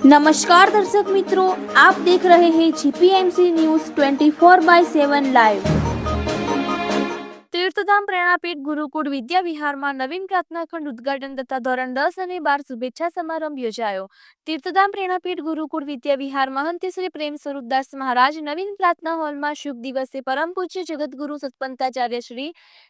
नमस्कार दर्शक मित्रों, आप देख रहे हैं जीपीएमसी न्यूज 24/7 लाइव। तीर्थधाम प्रेरणापीठ गुरुकुળ વિદ્યા વિહારમાં નવીન પ્રાર્થના ખંડ ઉદ્ઘાટન તથા ધોરણ 10 અને 12 શુભેચ્છા સમારંભ યોજાયો। तीर्थधाम प्रेरणापीठ गुरुकुળ વિદ્યા વિહાર महंत श्री प्रेम स्वरूपदास महाराज नवीन प्रार्थना हॉल में शुभ दिवसे परम पूज्य जगतगुरु सत्पंताचार्य श्री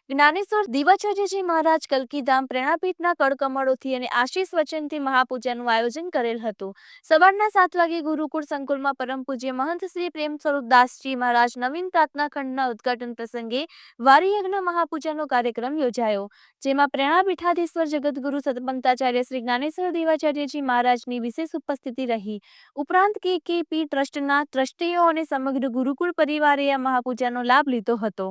ज्ञानेश्वर दिवाचार्यजी महाराज कल्कीधाम प्रेरणापीठना कड़कमळोथी अने आशीष वचनथी महापूजानुं आयोजन करेल हतुं। सवाરના 7 वागे गुरुकुळ संकुलमां परम पूज्य महंत श्री प्रेम स्वरूपदासजी महाराज नवीन प्रार्थना खंडना उद्घाटन प्रसंगे वारी यज्ञ महापूजानो कार्यक्रम योजायो, जेमां प्रेरणापीठाधीश्वर जगतगुरु सत्पंताचार्य श्री ज्ञानेश्वर देवाचार्यजी महाराजनी विशेष उपस्थिति रही। उपरांत केकेपी ट्रस्टना ट्रस्टीओ अने समग्र गुरुकुळ परिवारे आ महापूजानो लाभ लीधो हतो।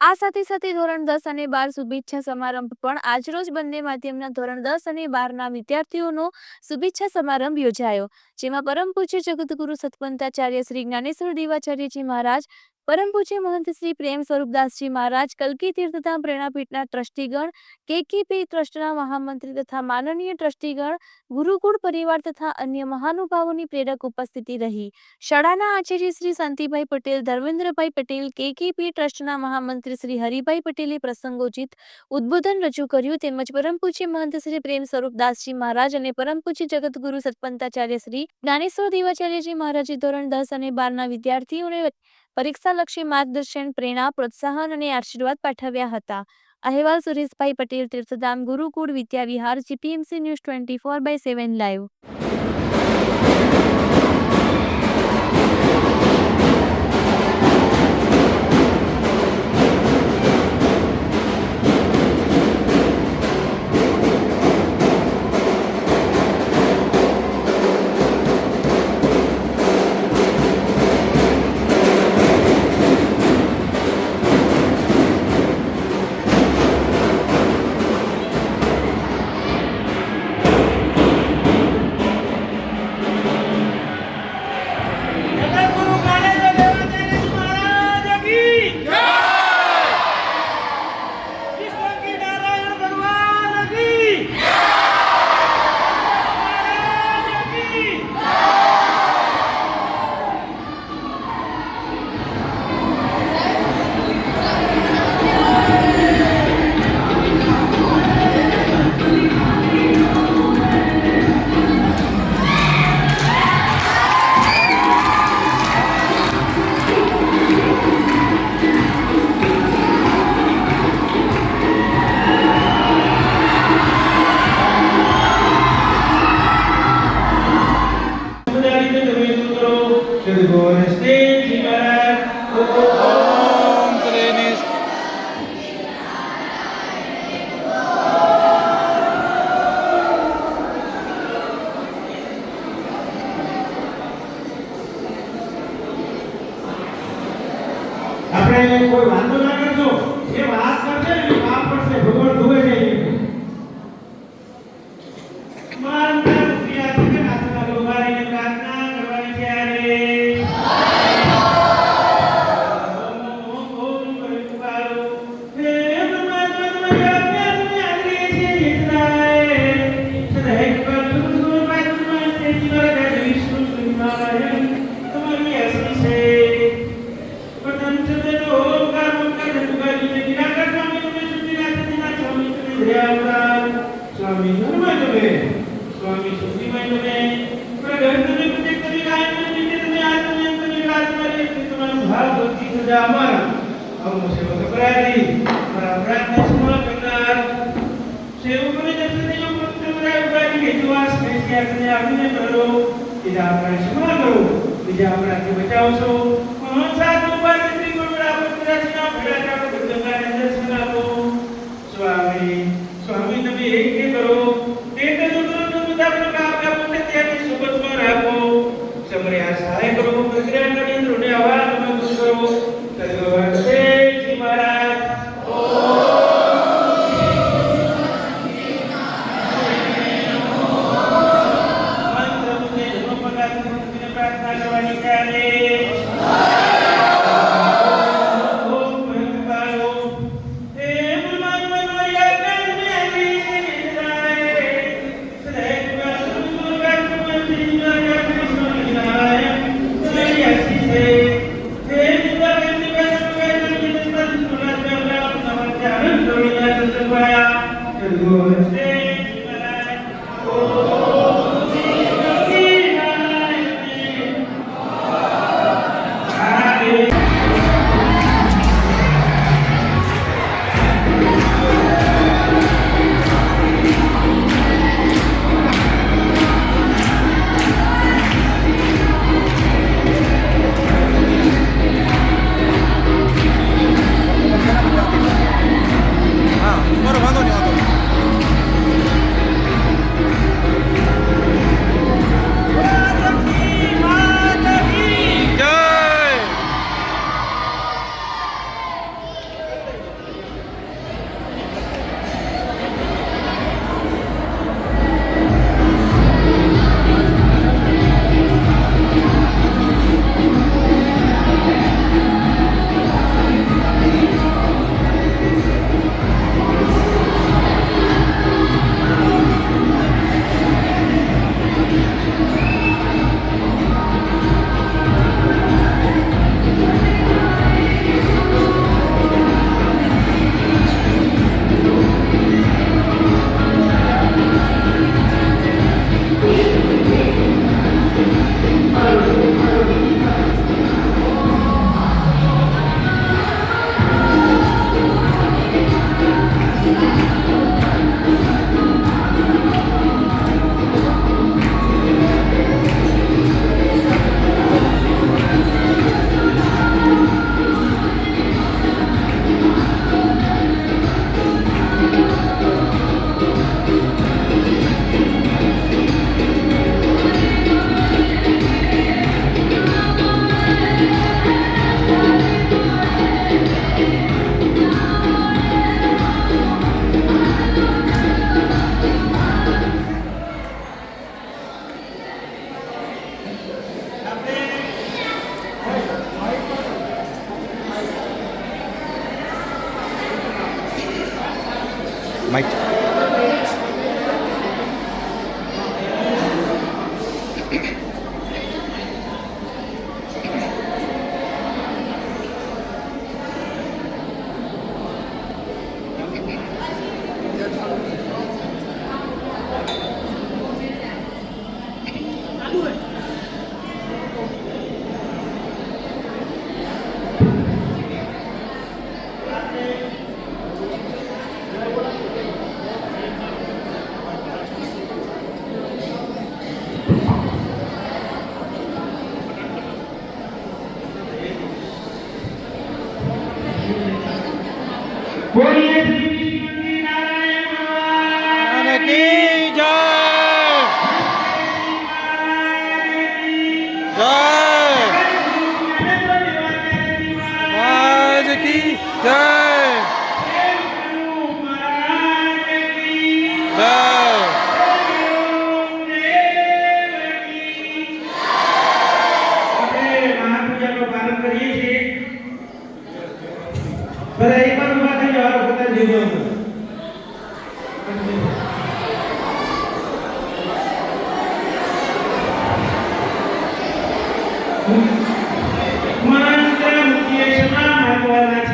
आ साथे धोरण 10 અને 12 શુભેચ્છા સમારંભ પણ આજરોજ બંને માધ્યમના ધોરણ 10 અને 12ના વિદ્યાર્થીઓનો શુભેચ્છા સમારંભ યોજાયો, જેમાં પરમ પૂજ્ય જગતગુરુ સત્પંતાચાર્ય શ્રી જ્ઞાનેશ્વર દેવાચાર્યજી મહારાજ, परम पूज्य महंत श्री प्रेम स्वरूपदासजी महाराज, कल्की तीर्थधाम प्रेरणापीठना ट्रस्टीगण, केकेपी ट्रस्टना महामंत्री तथा माननीय ट्रस्टीगण, गुरुकुळ परिवार तथा अन्य महानुभावोनी प्रेरक उपस्थिति रही। शाळाना आचार्य श्री शांतिभाई पटेल, धर्मेन्द्रभाई पटेल, केकेपी ट्रस्टना महामंत्री श्री हरिभाई पटेले प्रसंगोचित उद्बोधन रजू कर्युं, तेमज परम पूज्य महंत श्री प्रेम स्वरूपदासजी महाराज अने परम पूज्य जगतगुरु सत्पंताचार्य श्री ज्ञानेश्वर देवाचार्यजी महाराजे धोरण 10 અને 12ના विद्यार्थीओने परीक्षालक्षी मार्गदर्शन, प्रेरणा, प्रोत्साहन અને આશીર્વાદ પાઠવ્યા હતા। અહેવાલ સુરેશભાઈ પટેલ, તીર્થધામ ગુરુકુળ વિદ્યા વિહાર, જીપીએમસી ન્યૂઝ 24/7 લાઈવ। આપણે કોઈ વાંધો ના કરજો, એ વાત કરશે ને પાપ પડશે, ભગવાન જોવે છે। માનતા રૂપિયા થી નાથના લોભારીને પ્રાર્થના કરવાની છે આરે ઓમ પરિપાલો હે પરમાત્મા તમારી આજ્ઞા તમે આદરીએ છીએ જેટલાય સદાય કૃપા ગુરુ પરમાત્મા તે જીવન વિષ્ણુ નારાયણ તમારી આશી છે। स्वामी धर्मय तुम्हें, स्वामी सुखीमय तुम्हें, प्रगट तुम्हें प्रत्येक तुम्हें गायन में नित्य तुम्हें आत्मनियम तुम्हें आत्मनियम तुम्हारा भाव भक्ति सजा हमारा अब मुझे बकरारी हमारा प्रार्थना समर्पण करना सेवकों ने जब से जो पुत्र मेरा उपाधि के जुआस में क्या करने आपने करो इधर आपने क्षमा करो इधर आपने के बचाओ सो कौन सा तुम्हारे श्री गुरु बराबर तेरा सिना भेड़ा का गंगा नजर सुना को स्वामी स्वामी તમે એક કે કરો તે તો જો બધા પ્રકાર આપના પોતે તેની સુબતમાં રાખો સમરે આ સહાય કરો પ્રક્રિયા કરી રોને આવા તમે દૂર કરો સદગુરુ શ્રી મહારાજ મંત્ર મુકે જન્મ પગાર મુક્તિને પ્રાર્થના કરવાની ચાલે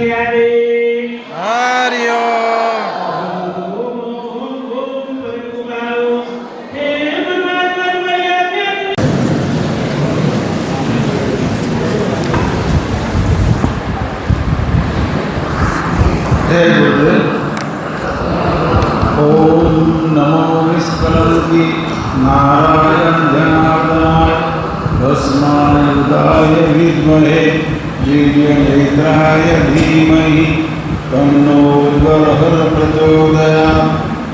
ત્યારે હરિ ઓમ. જય ગુરુદેવ. ઓમ નમો નિષ્કલંકી નારાયણ જનાર્દનાય ભસ્માયુધાય વિદ્મહે દિવ્યનેત્રાય ધીમહિ તન્નો જ્વલહર પ્રચોદયાત.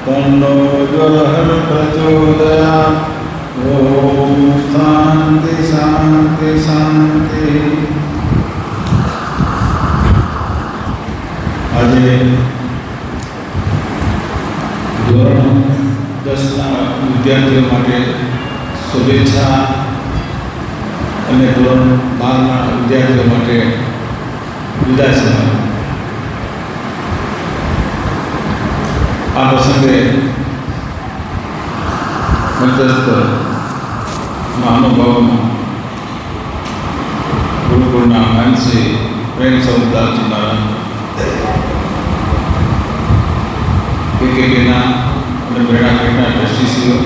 તન્નો જ્વલહર પ્રચોદયાત. ઓમ શાંતિ શાંતિ શાંતિ. આજે ધોરણ 10ના વિદ્યાર્થીઓ માટે શુભેચ્છા અને ધોરણ 12ના વિદ્યાર્થીઓ માટે વિદાય સમારોહ. આ પ્રસંગે મંચસ્થ મહાનુભાવોમાં ગુરુકુળના મહંતશ્રી પ્રેમ સ્વરૂપદાસજી મહારાજ, કેકેના અને પ્રેરણાપીઠના ટ્રસ્ટીશ્રીઓ,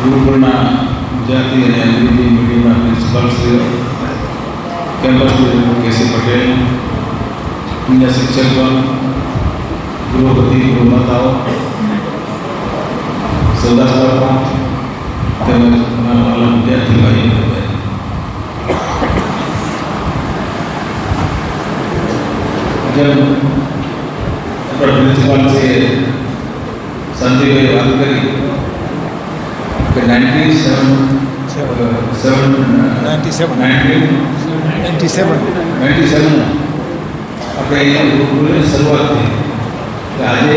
ગુરુકુળના વિદ્યાર્થી અને અંગ્રેજી મીડિયમના પ્રિન્સિપાલશ્રીઓ, કેમ્પસ ડિરેક્ટર કેસી પટેલ, અન્ય શિક્ષકગણ, ગૃહપતિ ગૃહમાતાઓ, સૌદાસ્વાદા તેમજ અમારા વિદ્યાર્થી ભાઈઓ, જેમ પ્રિન્સિપાલ છે સંજયભાઈ વાત કરી કે 97 આપણે અહીંયા ગુરુકુળની શરૂઆત થઈ. આજે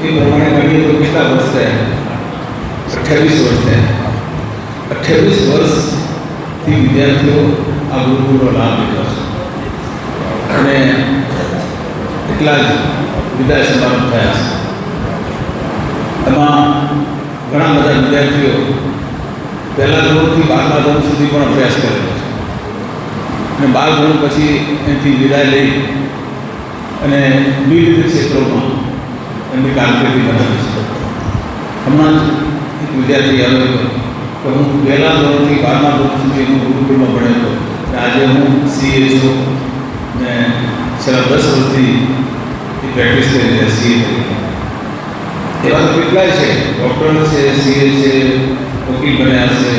એ પ્રમાણે ગણીએ તો કેટલા વર્ષ થયા? 28 વર્ષ થયા. 28 વર્ષથી વિદ્યાર્થીઓ આ ગુરુકુળનો લાભ લીધો છે અને એટલા જ વિદાય સમારંભ થયા છે. એમાં ઘણા બધા વિદ્યાર્થીઓ પહેલા ધોરણથી 12મા ધોરણ સુધી પણ અભ્યાસ કરેલો છે અને 12 ધોરણ પછી એનાથી વિદાય લઈ અને વિવિધ ક્ષેત્રોમાં એમની કારકિર્દી બનાવી છે. હમણાં જ એક વિદ્યાર્થી આવ્યો હતો કે હું પહેલા ધોરણથી 12મા ધોરણ સુધી હું ગુરુકુળમાં ભણ્યો હતો. આજે હું સીએ છું ને છેલ્લા 10 વર્ષથી પ્રેક્ટિસ કરી રહ્યા સીએ તરીકે. એવા તો કેટલાય છે, ડૉક્ટર છે, સીએ છે, વકીલ બન્યા છે,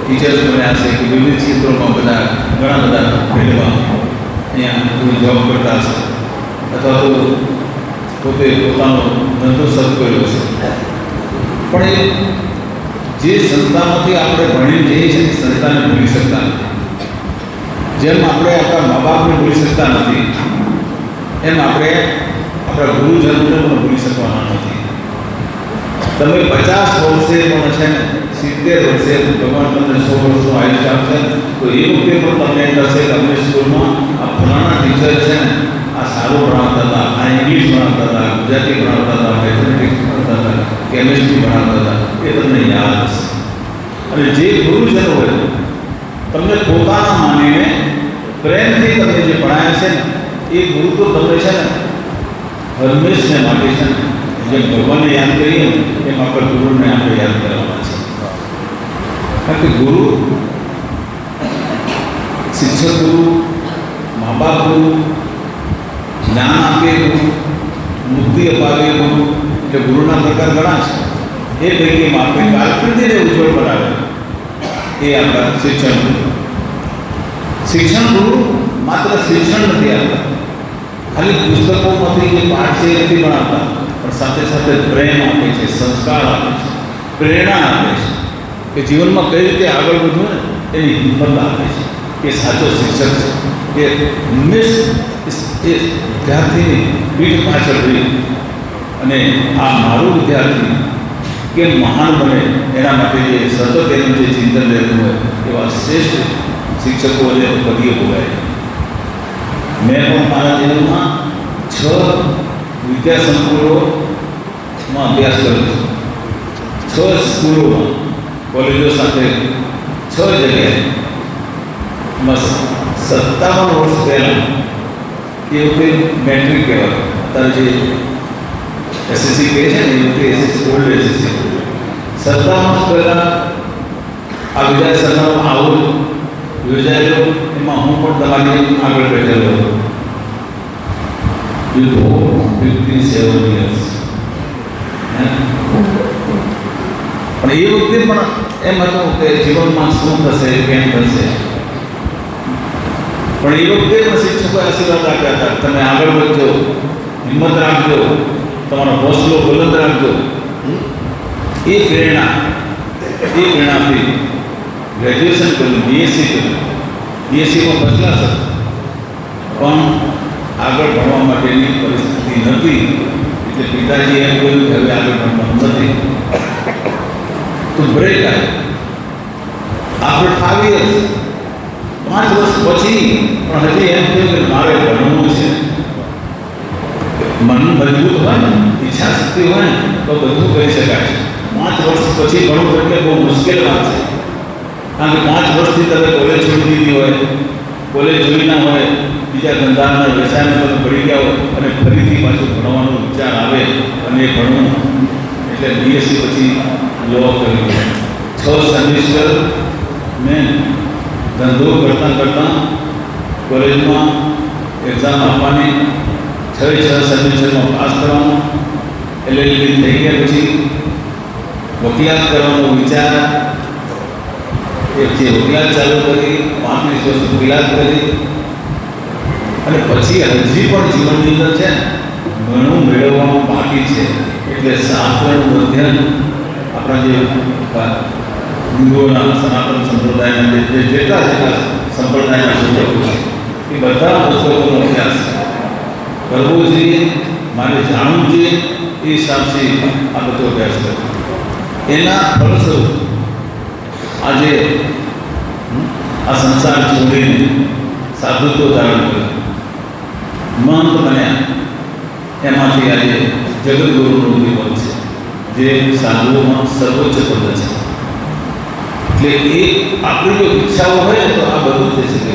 ટીચર્સ બન્યા છે કે વિવિધ ક્ષેત્રોમાં બધા ઘણા બધા ફિલ્ડમાં અહીંયા કોઈ જોબ કરતા હશે અથવા તો પોતે પોતાનો ધંધો શરૂ કર્યો છે. પણ એ જે સંસ્થામાંથી આપણે ભણીને જઈએ છીએ એ સંસ્થાને ભૂલી શકતા નથી. જેમ આપણે આપણા મા બાપને ભૂલી શકતા નથી એમ આપણે આપણા ગુરુજનોને પણ ભૂલી શકવાના નથી. તમે 50 વર્ષે પણ છે ને 70 વર્ષે ભગવાન તમને 100 વર્ષનું આયુષ્ય આપશે તો એ વખતે પણ તમને એમ થશે કે અમને સ્કૂલમાં આ ફલાણા ટીચર છે ને આ સારું ભણાવતા હતા, આ ઇંગ્લિશ ભણાવતા હતા, ગુજરાતી ભણાવતા હતા, મેથેમેટિક્સ ભણાવતા હતા, કેમિસ્ટ્રી ભણાવતા હતા, એ તમને યાદ હશે. અને જે ગુરુજનો હોય તમને પોતાના માનીને પ્રેમથી તમને જે ભણાયા છે ને એ ગુરુ તો તમને છે ને હંમેશને માટે છે ને જેમ ભગવાનને યાદ કરીએ એમ આપણે ગુરુને આપણે યાદ કરવાના છે. કારણ કે ગુરુ, શિક્ષક ગુરુ, મા બાપ ગુરુ, જ્ઞાન આપે ગુરુ, મુક્તિ અપાવે ગુરુ, એટલે ગુરુના પ્રકાર ઘણા છે. એ પૈકીમાં આપણે કારકિર્દીને ઉજ્જવળ બનાવે એ આપણા શિક્ષણ ગુરુ. શિક્ષણ ગુરુ માત્ર શિક્ષણ નથી આપતા, ખાલી પુસ્તકોમાંથી જે પાઠ છે એ નથી ભણાવતા, પણ સાથે સાથે પ્રેમ આપે છે, સંસ્કાર આપે છે, પ્રેરણા આપે છે કે જીવનમાં કઈ રીતે આગળ વધવું ને એની હિંમત આપે છે. એ સાચો શિક્ષક છે. એ હંમેશ એ વિદ્યાર્થીની પીઠ પાછળ રહી અને આ મારું વિદ્યાર્થી કેમ મહાન બને એના માટે જે સતત એનું જે ચિંતન રહેતું હોય એવા શ્રેષ્ઠ શિક્ષકો અને કવિઓ બોલાય. મેં પણ મારા જીવનમાં 6 વિદ્યા સંકુલોમાં અભ્યાસ કર્યો છે. 6 સ્કૂલોમાં, કોલેજો સાથે 6 જગ્યાએ 57 વર્ષ પહેલાં એ વખતે મેટ્રિક કહેવાય, અત્યારે જે એસએસસી કહે છે ને એ વખતે એસએસસી ઓલ્ડ એસએસસી 57 વર્ષ પહેલાં આ વિદાય સમારોહ આવો યોજાયેલો, એમાં હું પણ તમારી આગળ બેઠેલો હતો. You know 57 years. પણ એ વખતે પણ એમ હતું કે જીવનમાં શું થશે, કેમ થશે. પણ એ વખતે પણ શિક્ષકોએ આશીર્વાદ આપ્યા હતા, તમે આગળ વધજો, હિંમત રાખજો, તમારો હોસલો બુલંદ રાખજો. એ પ્રેરણાથી ગ્રેજ્યુએશન કર્યું, બીએસસી કર્યું. બીએસસીમાં ફર્સ્ટ ક્લાસ હતું, પણ આગળ ભણવા માટેની પરિસ્થિતિ નથી. એટલે પિતાજી એમ કહ્યું કે હવે આગળ ભણવાનું નથી, તો બ્રેક આવ્યો. આપણે 5 years, 5 વર્ષ પછી પણ હજી એમ થયું કે મારે ભણવું છે. મન મજબૂત હોય ને, ઈચ્છા શક્તિ હોય ને, તો બધું કરી શકાય છે. 5 વર્ષ પછી ભણવું એટલે બહુ મુશ્કેલ વાત છે. કારણ કે 5 વર્ષથી તમે કોલેજ છોડી દીધી હોય, કોલેજ જોઈ ના હોય, બીજા ધંધાના વ્યવસાયમાં તમે પડી ગયા હોય અને ફરીથી પાછું ભણવાનો વિચાર આવે અને એ ભણવું. એટલે બીએસસી પછી લો કર્યું, 6 સેમિસ્ટર મેં ધંધો કરતાં કોલેજમાં એક્ઝામ આપવાની, 6 સેમિસ્ટરમાં પાસ કરવાનું. LLB થઈ ગયા પછી વકીલાત કરવાનો વિચાર, જે વકીલાત ચાલુ કરી, 35 વર્ષ વકીલાત કરી. અને પછી હજી પણ જીવનની અંદર છે ઘણું મેળવવાનું બાકી છે. એટલે શાસ્ત્રનું અધ્યયન આપણા જે હિન્દુઓના સનાતન સંપ્રદાયના જેટલા સંપ્રદાયના પુસ્તકો છે એ બધા પુસ્તકોનો અભ્યાસ કરવો જોઈએ, મારે જાણવું જોઈએ. એ હિસાબથી આ બધો અભ્યાસ કર્યો. એના ફળસ્વરૂપ આજે આ સંસાર છોડીને સાધુત્વ ધારણ કર્યું, મહંત બન્યા. એમાંથી આજે જગદગુરુનું પદ છે, જે સાધુઓમાં સર્વોચ્ચ પદ છે. એટલે એ આપણી જો ઈચ્છાઓ હોય ને તો આ બધું થઈ શકે.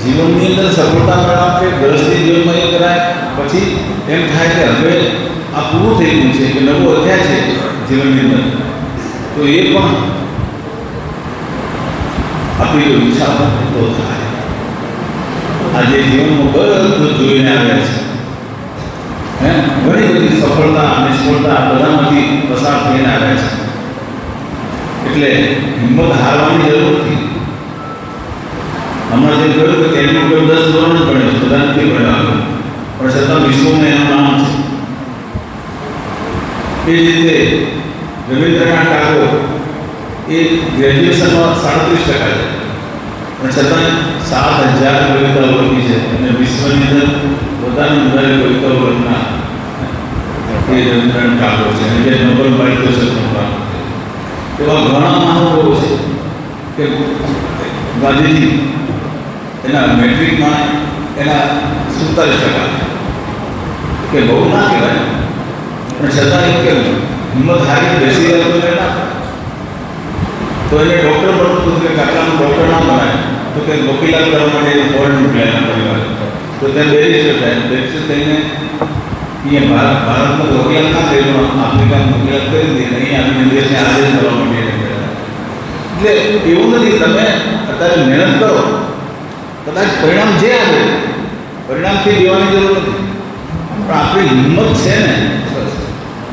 જીવનની અંદર સફળતા મેળવવા માટે ગ્રહસ્થી જીવનમાં એ કરાય, પછી એમ થાય કે હવે આ પૂરું થઈ ગયું છે, કે નવો અધ્યાય છે જીવનની અંદર, તો એ પણ આપણી જો ઈચ્છા હોય તો થાય. આજે જીવનમાં બધું જોઈને આવ્યા છે, ઘણી બધી સફળતા નિષ્ફળતા બધામાંથી પસાર થઈને આવ્યા છે. એટલે હિંમત હારવાની જરૂર નથી. હમણાં જે કહ્યું કે તેમની કોઈ 10 ધોરણ જ ભણ્યો છે, બધા નથી ભણ્યા, પણ છતાં વિશ્વમાં એનું નામ છે. એ જ રીતે રવિન્દ્રનાથ ટાગોર એ ગ્રેજ્યુએશનમાં 37% છે, પણ છતાં 7000 કવિતાઓ લખી છે અને વિશ્વની અંદર વધારે વધારે કવિતાઓ લખનાર એ રવિન્દ્રનાથ ટાગોર છે. અને જે નોબેલ પારિતોષિક પ્રાપ્ત એવા ઘણા મહાનુભાવો છે કે ગાંધીજી એના મેટ્રિકમાં એના 47% કે બહુ ના કહેવાય, પણ છતાં એક કે હિંમત હારી બેસી રહ્યો તો એને ડૉક્ટર બનવું હતું કે કાકાનું ડૉક્ટર ના બનાય, તો કે વકીલાત કરવા માટે એને ફોરેન મોકલ્યા એના પરિવાર. તો ત્યાં બેરિસ્ટર થાય, બેરિસ્ટર થઈને અહીંયા ભારતમાં વકીલાત ના કરી, આફ્રિકામાં વકીલાત કરી દીધી, અહીંયા આવીને દેશને આઝાદ કરવા માટે. એટલે એવું નથી, તમે અત્યારે મહેનત કરો, કદાચ પરિણામ જે આવે પરિણામથી લેવાની જરૂર નથી, પણ આપણી હિંમત છે ને,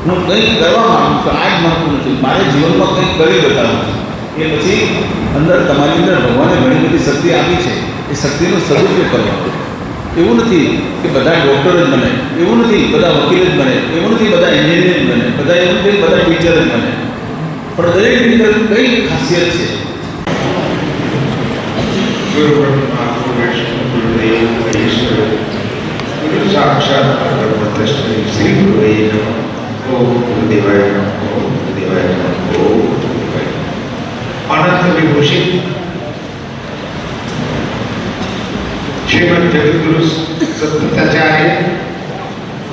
હું કંઈક કરવા માગું છું, આ જ માગતું નથી, મારે જીવનમાં કંઈક કરી બતાવવું છે. એ પછી અંદર તમારી અંદર ભગવાને ઘણી બધી શક્તિ આપી છે, એ શક્તિનો સદુપયોગ કરવાનો. એવું નથી કે બધા ડૉક્ટર જ બને, એવું નથી બધા વકીલ જ બને, એવું નથી બધા એન્જિનિયર જ બને, બધા એવું નથી બધા ટીચર જ બને, પણ દરેકની અંદર કઈ ખાસિયત છે. સાક્ષાત શ્રી ગુરુદેવ ઓમ ગુરુદેવાય ઓમ ગુરુદેવાય ઓમ અનંત વિભૂષિત શ્રીમદ જગદગુરુ સતતાચાર્ય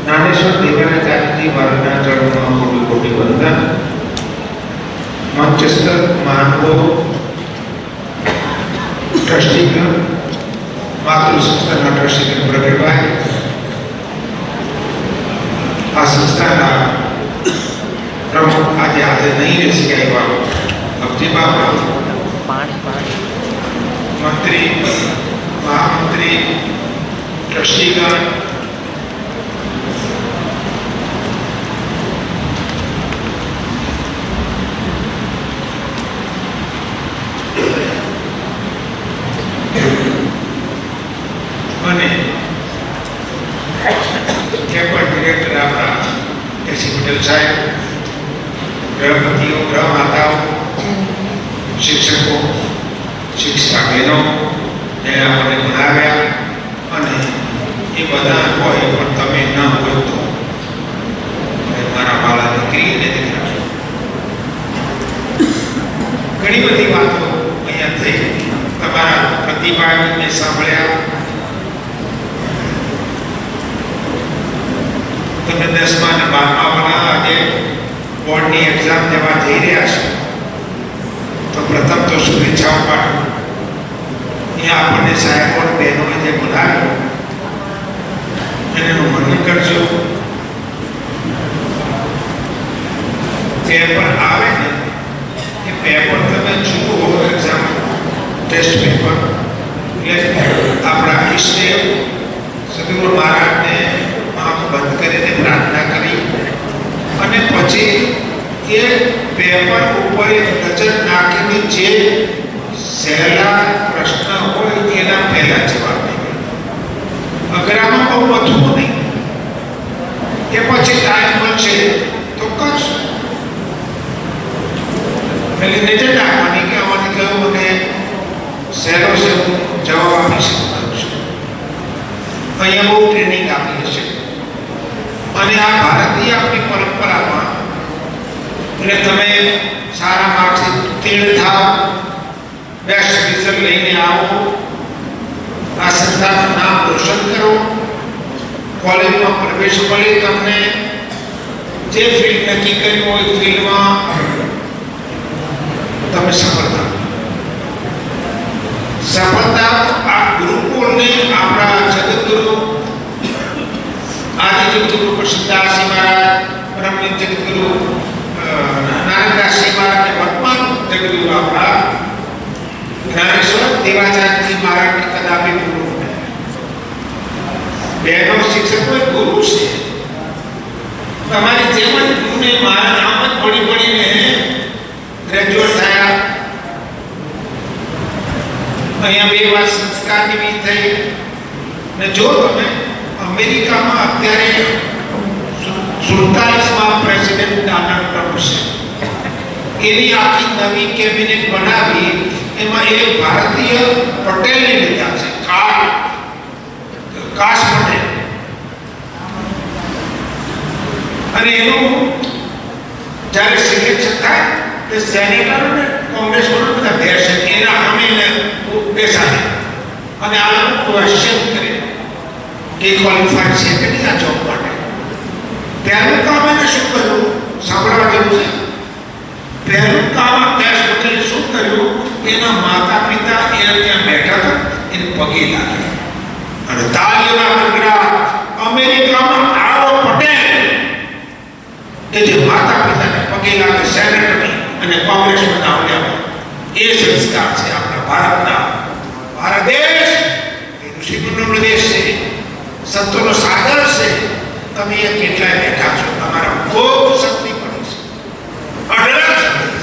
જ્ઞાનેશ્વર દેવાચાર્યજી મહારાજના ચરણોમાં કોટી કોટી વંદન. મંચસ્થ મહાનુભાવો, ટ્રસ્ટીગણ, માતૃ સંસ્થાના ટ્રસ્ટી પ્રગટભાઈ, આ સંસ્થાના પ્રમુખ આજે નહીં રહી શક્યા એવા અબજી બાપા, મંત્રી, મહામંત્રી, ટ્રસ્ટીગણ, અને ડિરેક્ટર આપણા એસી પટેલ સાહેબ, ગૃહપતિઓ, ગૃહ માતાઓ, શિક્ષકો, શિક્ષક બહેનો જેને આપણને ભણાવ્યા, અને એ બધા હોય પણ તમે ન હોય તો મારા બાળા દીકરી અને દીકરા, ઘણી બધી વાતો અહીંયા થઈ. તમારા પ્રતિભાને સાંભળ્યા. તમે 10મા અને 12મા વાળા આજે બોર્ડની એક્ઝામ દેવા જઈ રહ્યા છો, તો પ્રથમ તો શુભેચ્છાઓ પાઠવું. અહીંયા આપણને સાહેબો બહેનોએ જે બોલાવ્યો એનું વર્ણન કરજો. પેપર આવે ને એ પેપર તમે જુઓ, એક્ઝામ ટેસ્ટ પેપર, એટલે આપણા ઈષ્ટદેવ સદગુરુ મહારાજને આંખ બંધ કરીને પ્રાર્થના કરી અને પછી એ પેપર ઉપર નજર નાખીને જે સહેલા પ્રશ્ન હોય એના પહેલા જવાબ નહીં. અઘરામાં બહુ વધવું નહીં, કે પછી ટાઈમ મળશે તો કરશું. એટલે નજર નાખવાની કે આમાંથી કયો મને સહેલો જવાબ આપી શકું છું. અહીંયા બહુ ટ્રેનિંગ આપી હશે. અને આ ભારતીય આપણી પરંપરામાં એટલે તમે સારા માર્ક્સથી ઉત્તીર્ણ થાવ, બેસ્ટ રિઝલ્ટ લઈને આવો, આ સંસ્થાનું નામ રોશન કરો, કોલેજમાં પ્રવેશ મળે, તમને જે ફિલ્ડ નક્કી કર્યું હોય ફિલ્ડમાં તમે સફળતા આ ગુરુકુળને આપણા જગતગુરુ આદિ જગતગુરુ પ્રસિદ્ધાસી મહારાજ, પરમ જગતગુરુ નાનકદાસજી મહારાજ, વર્તમાન જગતગુરુ આપણા જ્ઞાનેશ્વર દેવાચાર્યજી મહારાજને કદાપી ગુરુ નહીં. બહેનો શિક્ષકો એ ગુરુ છે. તમારી જેમ જ ગુરુને મહારાજ આમ જ પડીને ગ્રેજ્યુએટ થયા. અહીંયા 2 વાર સંસ્કારની બી થઈ. ને જો તમે અમેરિકામાં અત્યારે 47મા પ્રેસિડેન્ટ ડોનાલ્ડ ટ્રમ્પ છે, એની આખી નવી કેબિનેટ બનાવી, એમાં એક ભારતીય પટેલને લીધા છે, કાશ પટેલ. અને એનું જ્યારે સિલેક્શન થાય તે સેનેટર અને કોંગ્રેસમાં બધા બેસે, એના સામે બેસાડે અને આ લોકો ક્વેશ્ચન કરે કે ક્વોલિફાઈડ છે કે નહીં આ જોબ માટે. પહેલું કામ એને શું કર્યું સાંભળવા જેવું છે. પહેલું કામ કેશ પટેલે શું કર્યું, એના માતા પિતા એને ત્યાં બેઠા હતા, એને પગે લાગ્યા અને તાળીઓના ગડગડાટ. અમેરિકામાં આવો પટેલ કે જે માતા પિતાને પગે લાગે, સેનેટરની અને કોંગ્રેસમાં નામ લેવા, એ સંસ્કાર છે આપણા ભારતના. ભારત દેશ એ ઋષિમુનિનો પ્રદેશ છે, સંતોનો સાગર છે. તમે એ કેટલાય બેઠા છો, તમારા ખૂબ શક્તિ પડે છે, અઢળક શક્તિ છે.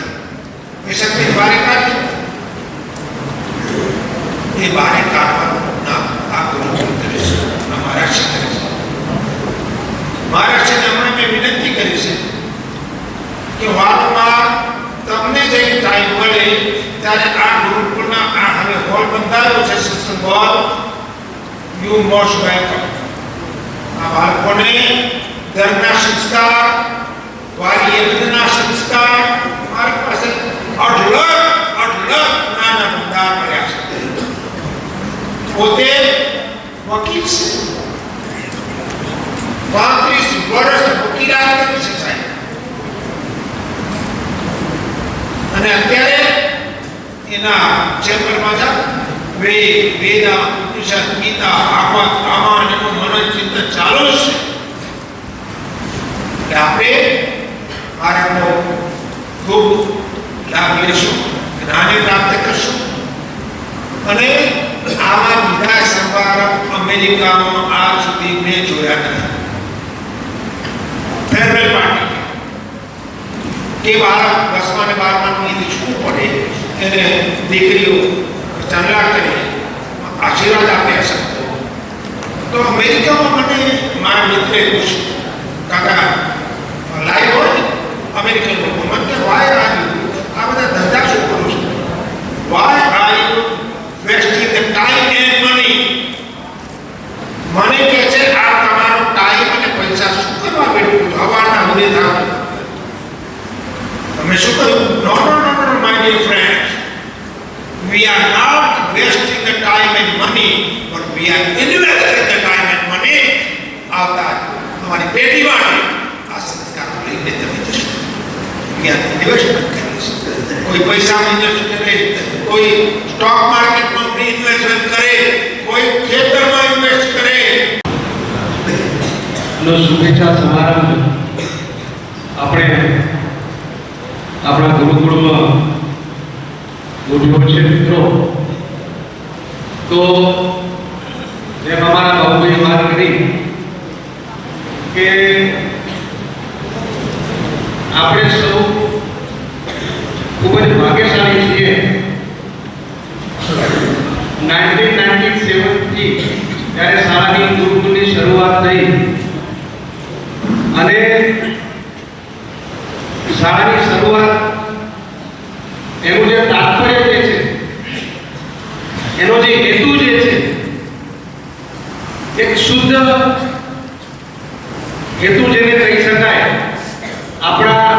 એ શક્તિ બારે કાઢી, એ બારે કાઢવાનું નામ આ ગુરુકુળ કરે છે, મહારાષ્ટ્ર કરે છે. મહારાષ્ટ્રને હમણાં મેં વિનંતી કરી છે કે વારમાં તમને જે ટાઈમ મળે ત્યારે આ ગુરુકુળના આ હવે હોલ બંધાયો છે, સત્સંગ હોલ, યુ મોસ્ટ વેલકમ. આ બાળકોને ધર્મના સંસ્કાર, વારી યજ્ઞના સંસ્કાર મારી પાસે અઢળક નાના ભંડાર મળ્યા છે. પોતે વકીલ છે, 35 વર્ષ વકીલાત કરી છે સાહેબ. અને અત્યારે એના ચેમ્બરમાં જાઓ, વેદ ઉપનિષદ ગીતા ભાગવત રામાયણ એનું મનન ચિંતન ચાલુ જ છે. આપણે મારાનો ખૂબ લાભ લઈશું, જ્ઞાન પ્રાપ્ત કરશું અને આવા વિધાય સમારંભ અમેરિકામાં આજ સુધી મેં જોયા નથી. ફેરવેલ પાર્ટી કે બાળક 10મા અને 12માનું ગીત શું પડે એને દીકરીઓ ચાંદલા કરી આશીર્વાદ આપ્યા શકતો. તો અમેરિકામાં મને મારા મિત્રે પૂછ્યું, કાકા લાઈવ હોય અમેરિકન લોકો મને વાય આવ્યું આ બધા ધંધા શું કરું છું, વાય આવ્યું wasting the time and money. મને કહે છે આ તમારો ટાઈમ અને પૈસા શું કરવા બેઠું હવાના ઉદય થાવ. તમે શું કહ્યું? No no no no my dear friends, we are not wasting the time and money, but we are investing the time and money. આવતા અમારી પેઢી માટે આ સંસ્કારો લઈને તમે જશો. ઇન્વેસ્ટમેન્ટ કરીશું, કોઈ પૈસામાં ઇન્વેસ્ટ કરે, કોઈ સ્ટોક માર્કેટમાં ઇન્વેસ્ટમેન્ટ કરે, કોઈ ખેતરમાં ઇન્વેસ્ટ કરે. નો શુભેચ્છા સમારંભ આપણે આપણા ગુરુકુળમાં ઉજવ્યો છે મિત્રો. તો જેમ અમારા બાબુએ વાત કરી કે આપણે સૌ ખૂબ જ ભાગ્યશાળી છીએ. 1997 થી જ્યારે શાળાની ગુરુકુળની શરૂઆત થઈ અને શાળાની શરૂઆત એનું જે તાત્પર્ય જે છે, એનો જે હેતુ જે છે, એક શુદ્ધ હેતુ જેને કહી શકાય. આપણા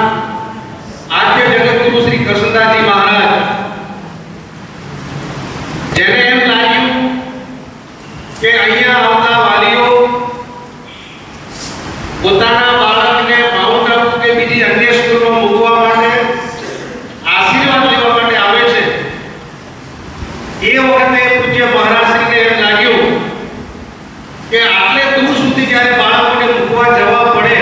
આદ્ય જગતગુરુ શ્રી કૃષ્ણદાસજી મહારાજ, જેને એમ લાગ્યું કે અહીંયા આવતા વાલીઓ પોતાના બાળકને માઉન્ટ આબુ કે બીજી અન્ય સ્કૂલમાં મૂકવા માટે આશીર્વાદ લેવા માટે આવે છે. એ વખતે પૂજ્ય મહારાજશ્રીને એમ લાગ્યું કે આટલે દૂર સુધી જ્યારે બાળકોને મૂકવા જવા પડે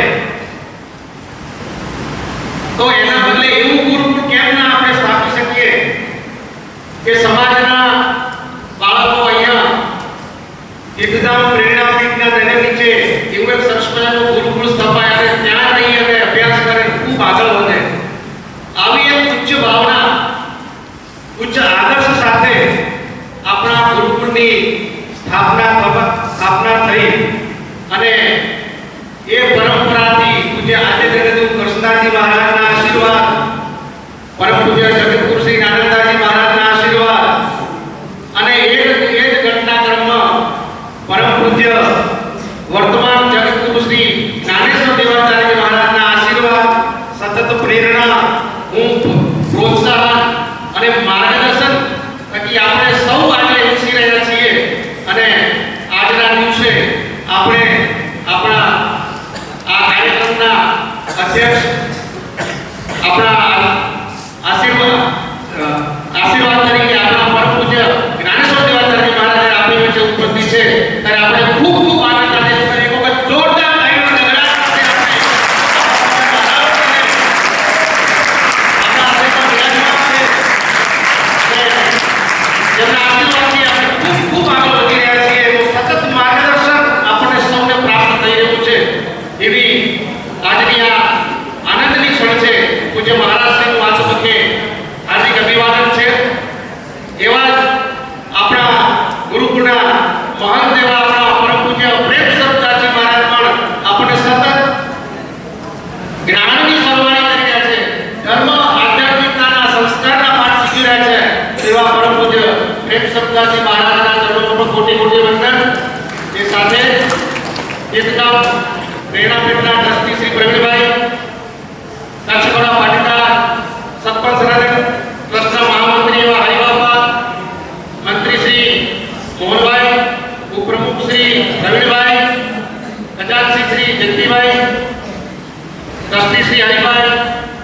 તો એના બદલે એવું ગુરુકુળ કેમ ના આપણે સ્થાપી શકીએ કે સમાજના બાળકો અહીંયા એકદમ પ્રેરણાપીઠના તેને નીચે એવું એક સરસ મજાનું ગુરુકુળ સ્થપાય અને ત્યાં રહી અને અભ્યાસ કરે, ખૂબ આગળ વધે. આવી એક ઉચ્ચ ભાવના, ઉચ્ચ આદર્શ સાથે આપણા ગુરુકુળની સ્થાપના થઈ અને એ પરંપરાથી પૂજ્ય આદ્ય જગતગુરુ કૃષ્ણદાસજી મહારાજના આશીર્વાદ, પરમ પૂજ્ય જગતગુરુ શ્રી નાનંદદાસજી મહારાજના આશીર્વાદ અને એ જ ઘટનાક્રમમાં પરમ પૂજ્ય વર્તમાન જગતગુરુ શ્રી જ્ઞાનેશ્વર દેવાચાર્ય મહારાજના આશીર્વાદ, સતત પ્રેરણા, પ્રોત્સાહન અને માર્ગદર્શન થકી આપણે સૌ આગળ ઉછરી રહ્યા છીએ. અને આજના દિવસે આપણે આપણા આ કાર્યક્રમના અધ્યક્ષ આપણા આશીર્વાદ તરીકે આપણા પરમ પૂજ્ય જ્ઞાનેશ્વર દેવાચાર્ય મહારાજ આપણી વચ્ચે ઉપસ્થિત છે. ત્યારે આપણે ખૂબ ખૂબ આનંદ સાથે એક વખત જોરદાર તાળીઓના ગગડાટ સાથે આપણા આશીર્વાદ વિરાજમાન છે. જેમના આશીર્વાદથી આપણે ખૂબ ખૂબ આગળ વધી રહ્યા છીએ. એનું સતત માર્ગદર્શન આપણને સૌને પ્રાપ્ત થઈ રહ્યું છે. એવી આજની આ આનંદની ક્ષણ છે. પૂજ્ય મહારાજશ્રીનું આ તબક્કે હાર્દિક અભિવાદન છે. એવા જ આપણા ગુરુકુળના મહંત એવા આપણા પરમ પૂજ્ય પ્રેમ સ્વરૂપદાસજી મહારાજ પણ આપણને સતત જ્ઞાનની સરવાણી કરી રહ્યા છે. ધર્મ આધ્યાત્મિકતાના સંસ્કારના પાઠ શીખી રહ્યા છે. એવા પરમ પૂજ્ય પ્રેમ સ્વરૂપદાસજી મહારાજના ચરણોમાં પણ કોટી કોટી વંદન. એ સાથે એકદમ પ્રેરણાપીઠના ટ્રસ્ટી શ્રી પ્રવીણભાઈ, કચ્છગોડા પાટીદાર સરપંચ ટ્રસ્ટના મહામંત્રી એવા હરિબાબા, મંત્રી શ્રી મોહનભાઈ, ઉપપ્રમુખ શ્રી રવિભાઈ, ખજાનચી Shri Jayantibhai, trustee Shri Haribhai,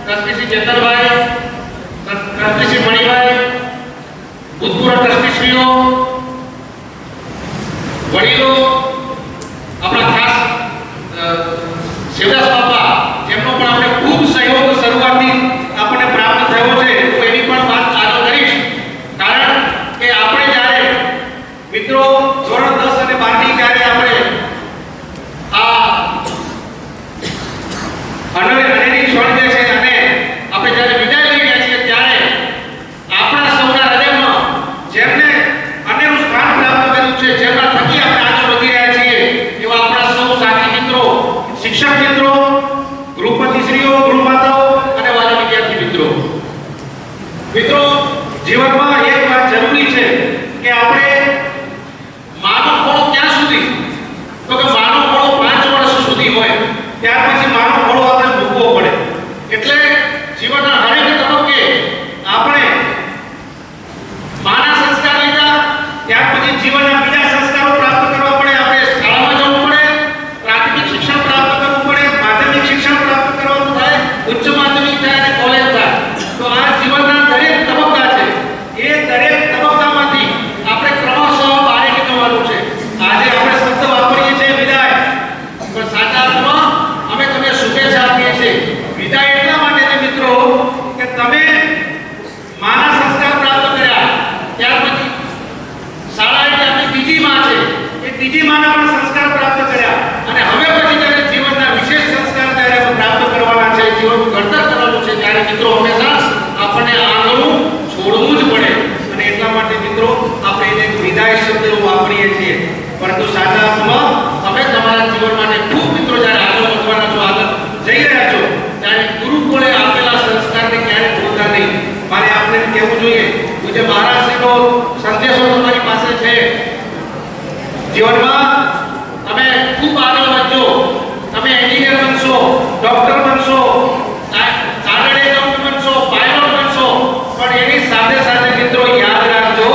trustee Shri Chetanbhai, trustee Shri Manibhai, ભૂતપૂર્વ ટ્રસ્ટીશ્રીઓ, જીવનમાં એક વાત જરૂરી છે કે આપણે માનો ખોળો ક્યાં સુધી, તો કે માનો ખોળો 5 વર્ષ સુધી હોય, ત્યાર પછી માનો ખોળો આપણે મૂકવો પડે. એટલે જીવનના હરેક તબક્કે આપણે માના સંસ્કાર લીધા, ત્યાર પછી જીવનના બીજા સંસ્કારો પ્રાપ્ત કરવા પડે. આપણે શાળામાં જવું પડે, પ્રાથમિક શિક્ષણ પ્રાપ્ત કરવું પડે, માધ્યમિક શિક્ષણ પ્રાપ્ત કરવાનું થાય, ઉચ્ચ માધ્યમિક થાય અને કોલેજ થાય. તો આ જીવનના દરેક તબક્કા છે. એ દરેક તબક્કામાંથી આપણે ક્રમશઃ બહાર નીકળવાનું છે. આજે આપણે શબ્દ વાપરીએ છીએ વિદાય, પણ સાચા અર્થમાં અમે તમને શુભેચ્છા આપીએ છીએ. વિદાય એટલા માટે છે મિત્રો કે તમે માના સંસ્કાર પ્રાપ્ત કર્યા, ત્યાર પછી શાળા એટલે આપણી બીજી માં છે, એ બીજી માના પણ સંસ્કાર પ્રાપ્ત કર્યા, અને હવે પછી જ્યારે જીવનના વિશેષ સંસ્કાર જ્યારે પ્રાપ્ત કરવાના છે, જીવનનું ઘડતર કરવાનું છે, ત્યારે મિત્રો હંમેશા આપણને આંગણું છોડવું જ પડે. અને એટલા માટે મિત્રો આપણે એને વિદાય શબ્દ વાપરીએ છીએ. પરંતુ સાચા અર્થમાં તમે તમારા જીવન માટે ખૂબ મિત્રો જ્યારે આગળ વધવાના છો, આગળ જઈ રહ્યા છો, ત્યારે ગુરુકુળે આપેલા સંસ્કારને ક્યારેય ભૂલતા નહીં. મારે આપણે કહેવું જોઈએ, પૂજ્ય મહારાજશ્રીનો સંદેશો તમારી પાસે છે. જીવનમાં તમે ખૂબ આગળ વધજો, તમે એન્જિનિયર બનશો, ડોક્ટર બનશો, ચાર્ટર્ડ એકાઉન્ટ બનશો, પાયલોટ બનશો, પણ એની સાથે સાથે મિત્રો યાદ રાખજો,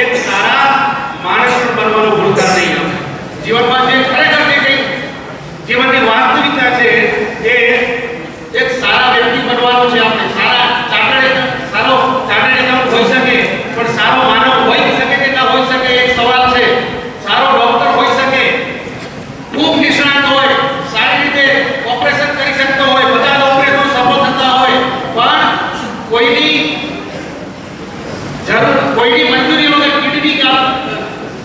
એક સારા માણસ પણ બનવાનું ભૂલતા નહીં. જીવનમાં જે ખરેખર જે કંઈ જીવનની વાસ્તવિકતા છે એ એક સારા વ્યક્તિ બનવાનું છે. આપણે સારો ચાર્ટર્ડ એકાઉન્ટ હોઈ શકે, પણ સારો માનવ હોઈ શકે કે ના હોઈ શકે એક સવાલ છે. સારો ડોક્ટર હોઈ શકે, ખૂબ નિષ્ણાત હોય, સારી રીતે ઓપરેશન કરી શકતો હોય, બધા ઓપરેશન સફળ થતા હોય, પણ કોઈની મંજૂરી વગર કિડની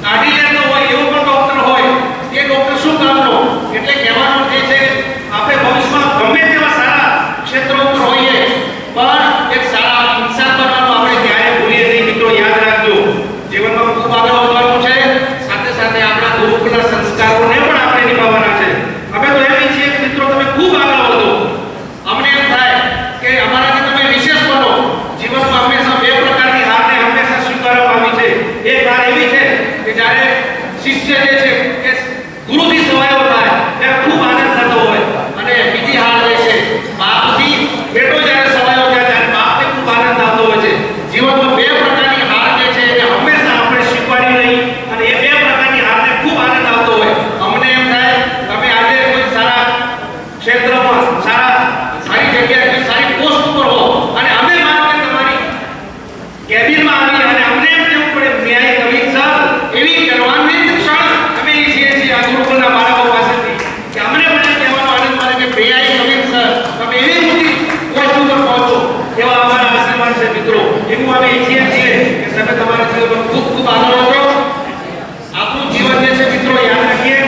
કાઢી લેતો હોય એવો પણ ડોક્ટર હોય, એ ડોક્ટર શું કામનો? એટલે કહેવાનું એ છે આપણે ભવિષ્યમાં ગમે તેવા સારા ક્ષેત્રો ઉપર હોઈએ, પણ એક સારા ઇન્સાન બનવાનું આપણે ક્યારેય ભૂલીએ નહીં. મિત્રો યાદ રાખજો, જીવનમાં ખૂબ આગળ વધવાનું છે, સાથે સાથે આપણા ગુરુકુળના સંસ્કારોને પણ આપણે નિભાવવાના છે. અમે તો એમ ઈચ્છીએ કે મિત્રો તમે ખૂબ આગળ વધો. અમને એમ થાય કે અમારાથી તમે વિશેષ બનો. જીવનમાં હંમેશા બે પ્રકારની હારને હંમેશા સ્વીકારવામાં આવી છે. એક હાર એવી છે કે જ્યારે શિષ્ય જે છે એ ગુરુથી સવાયો થાય ત્યારે ખૂબ આનંદ થતો હોય, અને બીજી હાર જે છે બાપથી બેટો જ્યારે સવાયો થાય ત્યારે બાપને ખૂબ આનંદ આવતો હોય છે. જીવનમાં બે પ્રકારની હાર જે છે એને હંમેશા આપણે સ્વીકારી નહીં, અને એ બે પ્રકારની હારને ખૂબ આનંદ આવતો હોય. અમને એમ થાય તમે આજે કોઈ સારા ક્ષેત્રમાં સારી જગ્યાએ સારી પોસ્ટ ઉપર હો, અને અમે માનો કે તમારી કેબિનમાં આવી અને અમને એમ કહેવું પડે ન્યાય કવિ સર એવી કરવાની ક્ષણ અમે ઈચ્છીએ છીએ આ ગુરુકુળના બાળકો પાસેથી, કે અમને પણ કહેવાનો આનંદ મળે કે ન્યાય કવિ સર તમે એવી મોટી પોસ્ટ ઉપર પહોંચો, એવા અમારા આશીર્વાદ છે મિત્રો. એવું અમે ઈચ્છીએ છીએ કે તમે તમારા જીવનમાં ખૂબ ખૂબ આગળ વધો. આપણું જીવન જે છે મિત્રો યાદ રાખીએ,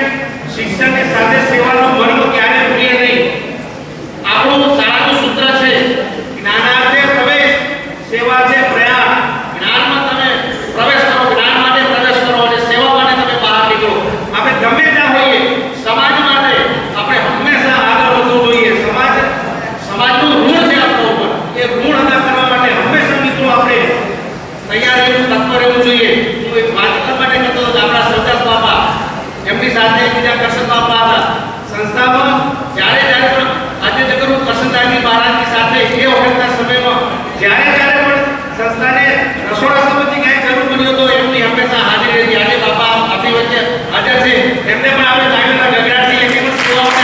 શિક્ષણની સાથે સેવાનો મર્મ ક્યારેય ભૂલીએ નહીં. આપણું શાળાનું સૂત્ર છે જ્ઞાનાર્થે પ્રવેશ, સેવા છે પ્રયાણ. જ્ઞાનમાં તમે પ્રવેશ કરો, જ્ઞાન માટે પ્રવેશ કરો, અને સેવા માટે તમે બહાર નીકળો. આપણે ગમે ત્યાં હોઈએ, સમાજ માટે આપણે હંમેશા આગળ વધવું જોઈએ. સમાજનું ઋણ છે આપણા ઉપર, એ ઋણ અદા કરવા માટે હંમેશા મિત્રો આપણે તૈયાર રહેવું, તત્પર રહેવું જોઈએ. હું એક વાત માટે કહેતો હતો, આપણા સરદાર બાપા એમની સાથે બીજા કરશન બાપા હતા સંસ્થામાં. જ્યારે પણ આજે જગરૂ કરશનદાસજી મહારાજની સાથે એ વખતના સમયમાં જ્યારે પણ સંસ્થાને રસોડા સંબંધી કાંઈ જરૂર પડ્યો તો એમની હંમેશા હાજરી રહેતી. આજે બાપા આપણી વચ્ચે હાજર છે, એમને પણ આપણે તાળીઓના ગગડાટથી એમની પણ સેવાઓને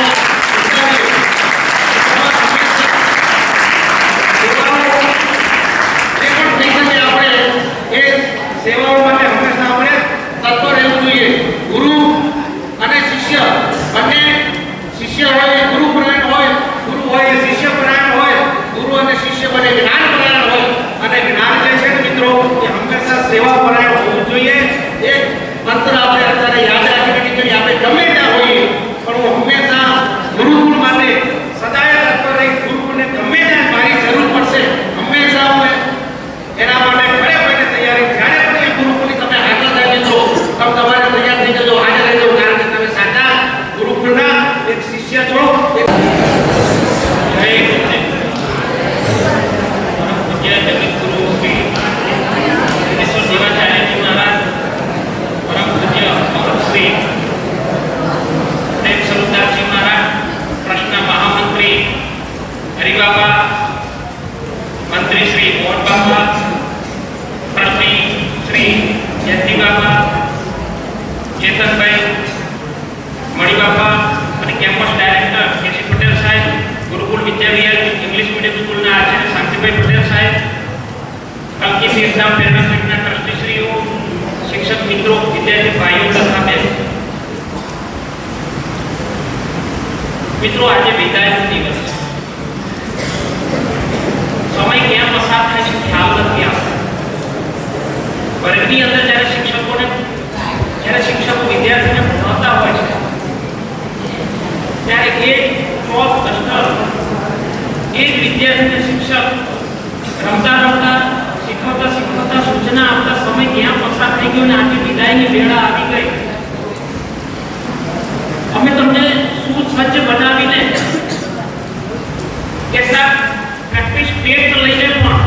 સેવાઓ માટે હંમેશા આપણે તત્પર રહેવું જોઈએ. ગુરુ અને શિષ્ય બંને, શિષ્ય હોય એ ગુરુ પરાયણ હોય, ગુરુ હોય એ શિષ્ય પરાયણ હોય, ગુરુ અને શિષ્ય બંને જ્ઞાન પરાયણ હોય, અને જ્ઞાન જે છે મિત્રો એ હંમેશા સેવા પરાયણ હોવું જોઈએ. એક મંત્ર આપણે અત્યારે યાદ રાખીને નીકળી, આપણે ગમે ત્યાં યુપીએસસી એક્ઝામ પેનલના ટ્રસ્ટીશ્રીઓ, શિક્ષક મિત્રો, વિદ્યાર્થી ભાઈઓ તથા બહેનો, મિત્રો, આજે વિદાયનો દિવસ છે. સમય ક્યાં પસાર થાય છે ખ્યાલ નથી આવતો. વર્ગની અંદર જ્યારે શિક્ષકો વિદ્યાર્થીને ભણાવતા હોય છે ત્યારે એ ચોક કસ્ટર એ જ વિદ્યાર્થીને શિક્ષક રમતા શીખવતા સૂચના આપતા સમય ક્યાં પસાર થઈ ગયો અને આજે વિદાયની વેળા આવી ગઈ. અમે તમને સુસજ્જ બનાવીને કેટલાક પ્રેક્ટિસ ટેસ્ટ લઈને પણ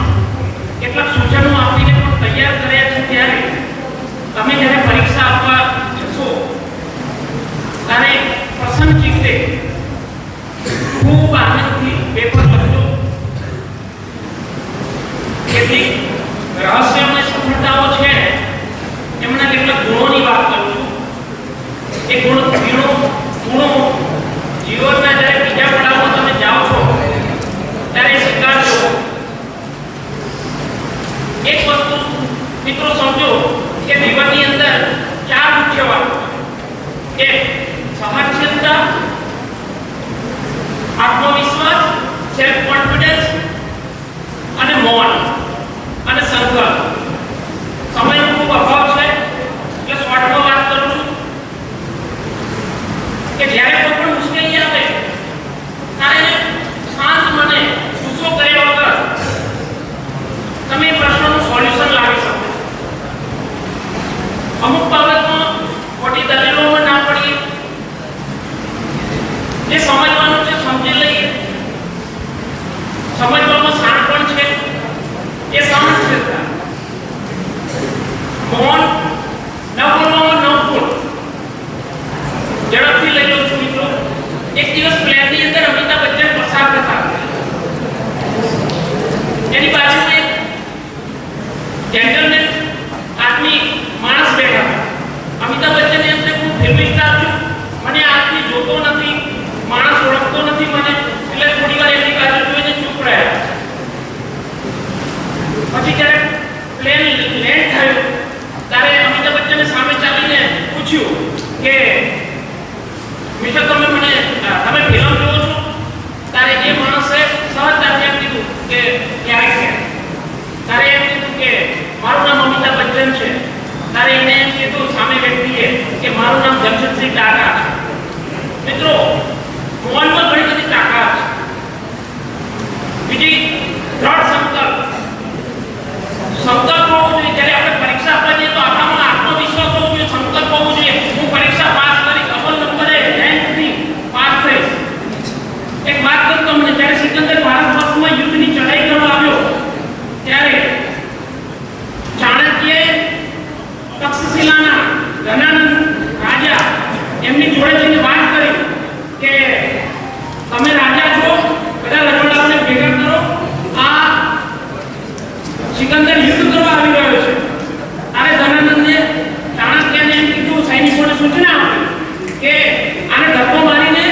કેટલાક સૂચનો આપીને પણ તૈયાર કર્યા છે. ત્યારે તમે જ્યારે પરીક્ષા આપવા જશો ત્યારે પ્રસન્ન ચિત્તે ખૂબ આનંદથી પેપર લખજો. કેટલીક રહસ્યમય સફળતાઓ છે એમના કેટલાક ગુણોની વાત કરું છું. એ ગુણો જીવનના જ્યારે બીજા પડાવમાં તમે જાઓ છો ત્યારે સ્વીકારજો. એક વસ્તુ મિત્રો સમજો કે જીવનની અંદર 4 મુખ્ય વાતો છે. એક સહનશીલતા, આત્મવિશ્વાસ, સેલ્ફ કોન્ફિડન્સ અને મૌન અને સંકલ્પ. સમયનો ખૂબ અભાવ છે એટલે શોર્ટમાં વાત કરું છું કે જ્યારે કોઈ પણ મુશ્કેલી આવે ત્યારે શાંત મને ગુસ્સો કર્યા વગર તમે એ પ્રશ્નનું સોલ્યુશન લાવી શકો. અમુક બાબતમાં ખોટી દલીલોમાં ના પડીએ. જે સમજવાનું છે સમજી લઈએ. સમજવામાં શાણપણ છે એ સહનશીલતા. મૌન, ન બોલવામાં ન બોલ. ઝડપથી લઈ લો છું મિત્રો. એક દિવસ પ્લેનની અંદર અમિતાભ બચ્ચન પસાર થતા એની બાજુમાં એક જેન્ટલમેન આદમી માણસ બેઠા હતા. અમિતાભ બચ્ચન એમને હું ફિલ્મી સ્ટાર છું, મને આદમી જોતો નથી, માણસ ઓળખતો નથી મને, એટલે થોડી વાર એમની બાજુ જોઈને ચૂપ રહ્યા. પછી જ્યારે પ્લેન લેન્ડ થયું ત્યારે અમિતાભ બચ્ચને સામે ચાલીને પૂછ્યું કે મિસ્ટર તમે ફિલ્મ જોવો છો? ત્યારે એ માણસે સહજતાથી એમ કીધું કે ક્યારેક ત્યારે એમ કીધું કે મારું નામ અમિતાભ બચ્ચન છે. ત્યારે એને એમ કીધું સામે વ્યક્તિએ કે મારું નામ જમશેદસિંહ ટાટા છે. મિત્રો, મૌનમાં ઘણી બધી તાકાત છે. બીજી દ્રઢ સંકલ્પ હોવો જોઈએ. જ્યારે આપણે પરીક્ષા આપવા જઈએ તો આપણામાં આત્મવિશ્વાસ હોવો જોઈએ, સંકલ્પ હોવો જોઈએ. હું પરીક્ષા પાસ કરી અવ્વલ નંબરે રેન્કથી પાસ થઈશ. એક વાત કરું તમને, જ્યારે સિકંદર ભારતવર્ષમાં યુદ્ધની ચઢાઈ કરવા આવ્યો ત્યારે ચાણક્યએ તક્ષશિલાના ધનાનંદ રાજા એમની જોડે જઈને વાત કરી કે તમે રાજા છો, બધા રજવાડાઓને ભેગા કરો, આ સિકંદર યુદ્ધ કરવા આવી રહ્યો છે. ત્યારે ધનાનંદે ચાણક્યને એમ કીધું, સૈનિકોને સૂચના આપી કે આને ધક્કો મારીને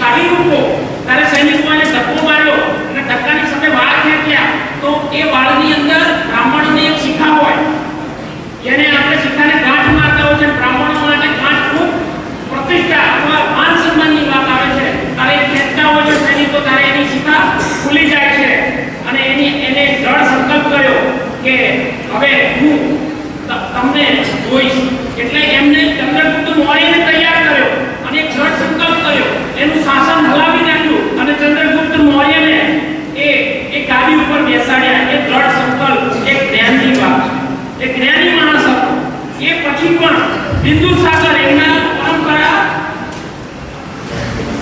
કાઢી મૂકો. ત્યારે સૈનિકો એને ધક્કો માર્યો અને ધક્કાની સાથે વાળ ખેંચ્યા તો એ વાળની અંદર બ્રાહ્મણોની એક શિખા હોય, જેને આપણે શિખાને ગાંઠ મારતા હોય છે. બ્રાહ્મણો માટે ગાંઠ ખૂબ પ્રતિષ્ઠા અથવા માન સન્માનની વાત આવે છે. ત્યારે એ ખેંચતા હોય છે સૈનિકો, ત્યારે એની શિખા ખુલી જાય છે અને એને દ્રઢ સંકલ્પ કર્યો કે હવે હું તમને જોઈશ. એટલે એમને ચંદ્રગુપ્ત મૌર્યને તૈયાર કર્યો અને એક દ્રઢ સંકલ્પ કર્યો. એનું શાસન હલાવી નાખ્યું અને ચંદ્રગુપ્ત મૌર્યને એ ગાદી ઉપર બેસાડ્યા. એ દ્રઢ સંકલ્પ એક જ્ઞાનની વાત છે. એક જ્ઞાની માણસ હતો. એ પછી પણ બિંદુસાગર એમના પરંપરા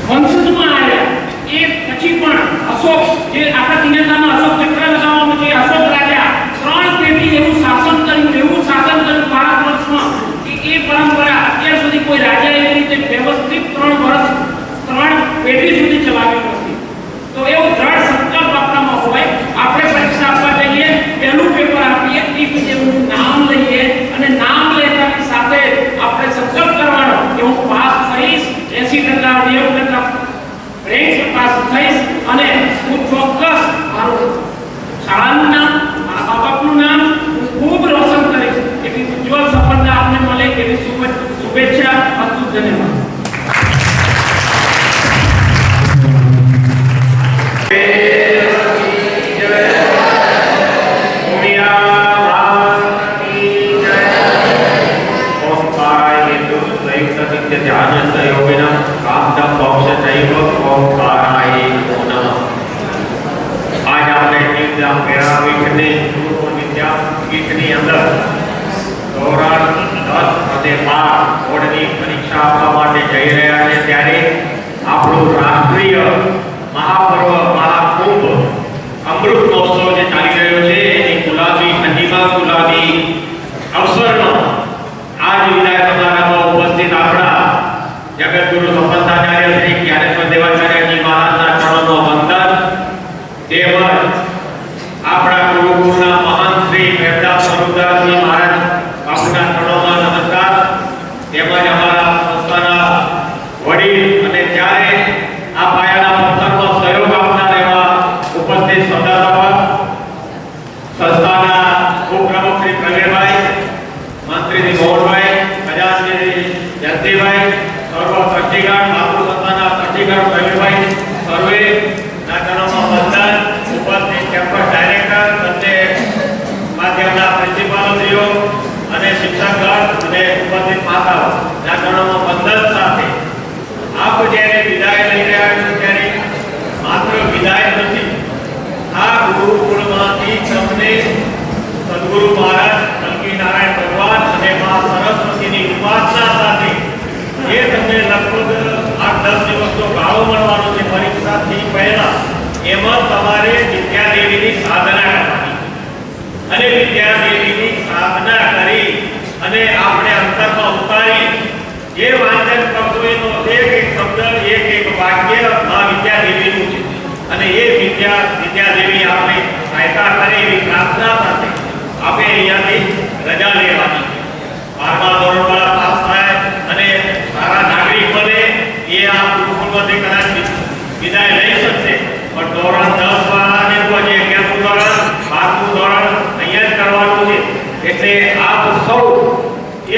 વંશજમાં આવ્યા. એ પછી પણ અશોક, જે આપણા તિરંગામાં અશોક ચક્ર લગાવવામાં છે, અશોક રાજા 3 પેઢી એવું શાસન કર્યું ભારત વર્ષમાં. એ પીઠની ગુરુકુળ વિદ્યા પીઠની અંદર ધોરણ 10 અને 12 બોર્ડની પરીક્ષા આપવા માટે જઈ રહ્યા છે ત્યારે આપણું રાષ્ટ્રીય મહાપર્વ મહાકુંભ અમૃત મહોત્સવ જે ચાલી રહ્યો છે એની ગુલાબી ઠંડીમાં ગુલાબી અવસરનો આજ વિદાય સમારંભમાં ઉપસ્થિત આપણા જગતગુરુ સંપન્નાચાર્ય શ્રી જ્ઞાનેશ્વર દેવાચાર્યજી મહારાજના ચરણોનો વંદન તેમજ આપણા ગુરુકુળના મહાન શ્રી પ્રેમદાસ સ્વરૂપદાસજી મહારાજ બાપુના ચરણોમાં નમસ્કાર તેમજ અમારા સંસ્થાના વડીલ અને ત્યારે આ પાયાના પથ્થરનો સહયોગ આપનાર એવા ઉપસ્થિત સભ્યસભા સંસ્થાના ઉપપ્રમુખ શ્રી પ્રવીણભાઈ, મંત્રી શ્રી મોહનભાઈ, ખજાનચી શ્રી જયંતિભાઈ, સર્વ ટ્રસ્ટીગણ, બાપુ સંસ્થાના ટ્રસ્ટીગણ પ્રવીણભાઈ, સર્વે ના ચરણોમાં વંદન. ઉપસ્થિત કેમ્પસ ડાયરેક્ટર, બંને માધ્યમના પ્રિન્સિપાલશ્રીઓ અને શિક્ષકગણ અને ઉપસ્થિત માતાઓ ના ચરણોમાં વંદન સાથે આપ જ્યારે વિદાય લઈ રહ્યા છો ત્યારે માત્ર વિદાય નથી, આ ગુરુકુળમાંથી તમને સદગુરુ મહારાજ કલ્કી નારાયણ ભગવાન અને મા સરસ્વતીની ઉપાસના સાથે જે તમને લગભગ 8-10 દિવસનો ગાળો મળવાનો છે પરીક્ષાથી પહેલા, એમાં તમારે વિદ્યાદેવીની સાધના કરવાની અને વિદ્યાદેવીની સાધના કરી અને આપણે અંતરમાં ઉતારી જે વાંચન કરશો એનો એક શબ્દ એક વાક્ય માં વિદ્યાદેવીનું છે અને એ વિદ્યાદેવી આપણે સહાયતા કરે એવી પ્રાર્થના સાથે આપણે અહીંયાથી રજા લેવાની. 12મા ધોરણવાળા પાસ થાય અને સારા નાગરિક બને એ આ ગુરુકુળમાંથી કદાચ વિદાય લઈ શકશે, પણ ધોરણ 10 વાળાને તો જે 11મું ધોરણ 12મું ધોરણ અહીંયા જ કરવાનું છે. એટલે આપ સૌ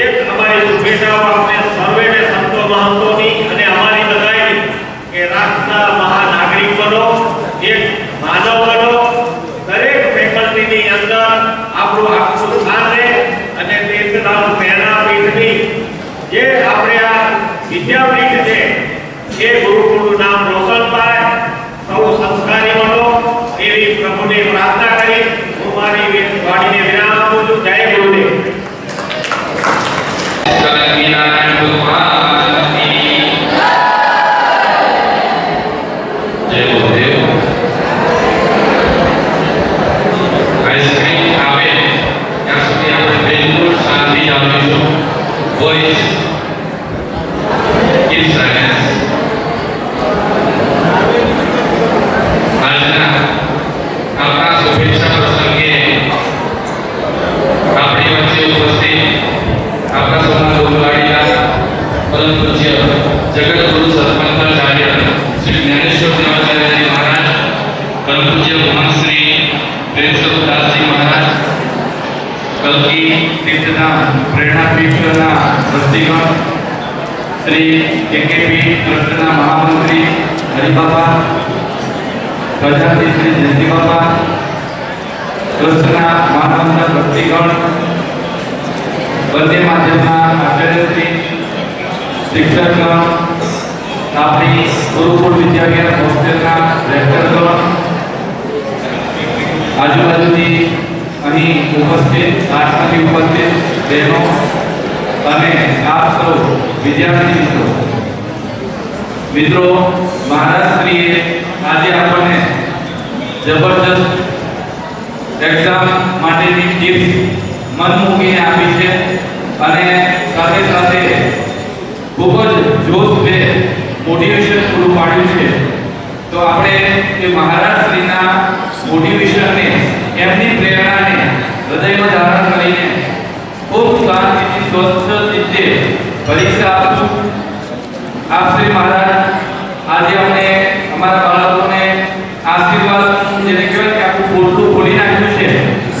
એક અમારી શુભેચ્છાઓ આપણે સર્વેને સંતો મહંતોની અને અમારી બધાની કે રાષ્ટ્રના મહાનાગરિક બનો, એક માનવ બનો, દરેક ફેકલ્ટીની અંદર આપણું આખું સ્થાન રહે અને તીર્થધામ પ્રેરણાપીઠની જે આપણે આ વિદ્યાપીઠ છે એ ગુરુકુળનું નામ રોશન થાય, સૌ સંસ્કારી બનો એવી પ્રભુને પ્રાર્થના કરી હું મારી વાણીને વિરામ આપું છું. જય ગુરુદેવ. જગતગુરુ સંપન્નાચાર્ય શ્રી જ્ઞાનેશ્વર દેવાચાર્યજી મહારાજ, પરમ પૂજ્ય મહાન શ્રી પ્રેમ સ્વરૂપદાસજી મહારાજ, કલ્કી તીર્થધામ પ્રેરણાપીઠના ટ્રસ્ટીગણ, શ્રી કેકેપી ટ્રસ્ટના મહામંત્રી હરિબાપા, ખજાનચી શ્રી જયંતિબાપા, ટ્રસ્ટના મહામંત્રી ટ્રસ્ટીગણ, બંને માધ્યમના આચાર્યશ્રી, શિક્ષકગણ, આપણી ગુરુકુળ વિદ્યાલય હોસ્ટેલના રેક્ટરગણ, આજુબાજુથી અહીં ઉપસ્થિત આસપાસથી ઉપસ્થિત બહેનો અને આપ સૌ વિદ્યાર્થી મિત્રો, મહારાજશ્રીએ આજે આપણને જબરજસ્ત એક્ઝામ માટેની ટિપ્સ મન મૂકીને આપી છે અને સાથે સાથે ખૂબ જ જોશભેર મોટિવેશન પૂરું પાડ્યું છે. તો આપણે એ મહારાજશ્રીના મોટિવેશનને, એમની પ્રેરણાને હૃદયમાં ધારણ કરીને ખૂબ શાંતિથી સ્વસ્થ રીતે પરીક્ષા આપશું. આપ શ્રી મહારાજ આજે અમને અમારા બાળકોને આશીર્વાદ, જેને કહેવાય કે આખું પોટલું ખોલી નાખ્યું છે,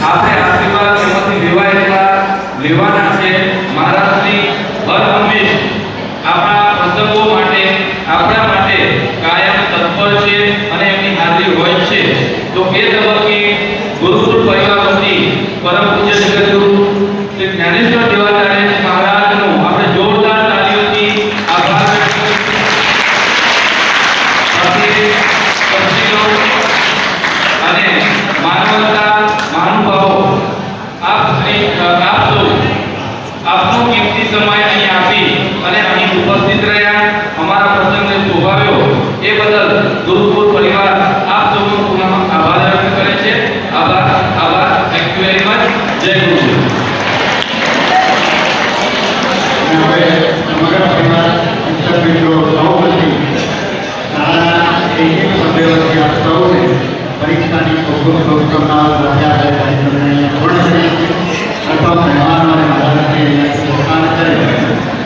આપણે આશીર્વાદ એમાંથી લેવાય એટલા લેવાના છે. મહારાજની હર હંમેશ આપણા પ્રસંગો માટે, આપણા માટે કાયમ તત્પર છે અને એમની હાજરી હોય છે. તો એ તબક્કે ગુરુકુળ પરિવાર વતી પરમ પૂજ્ય જગતગુરુ શ્રી જ્ઞાનેશ્વર દેવાચાર્ય મહારાજનો આપણે જોરદાર તાળીઓથી આભાર વ્યક્ત કરીએ. અને માનવતા જય ગુરુ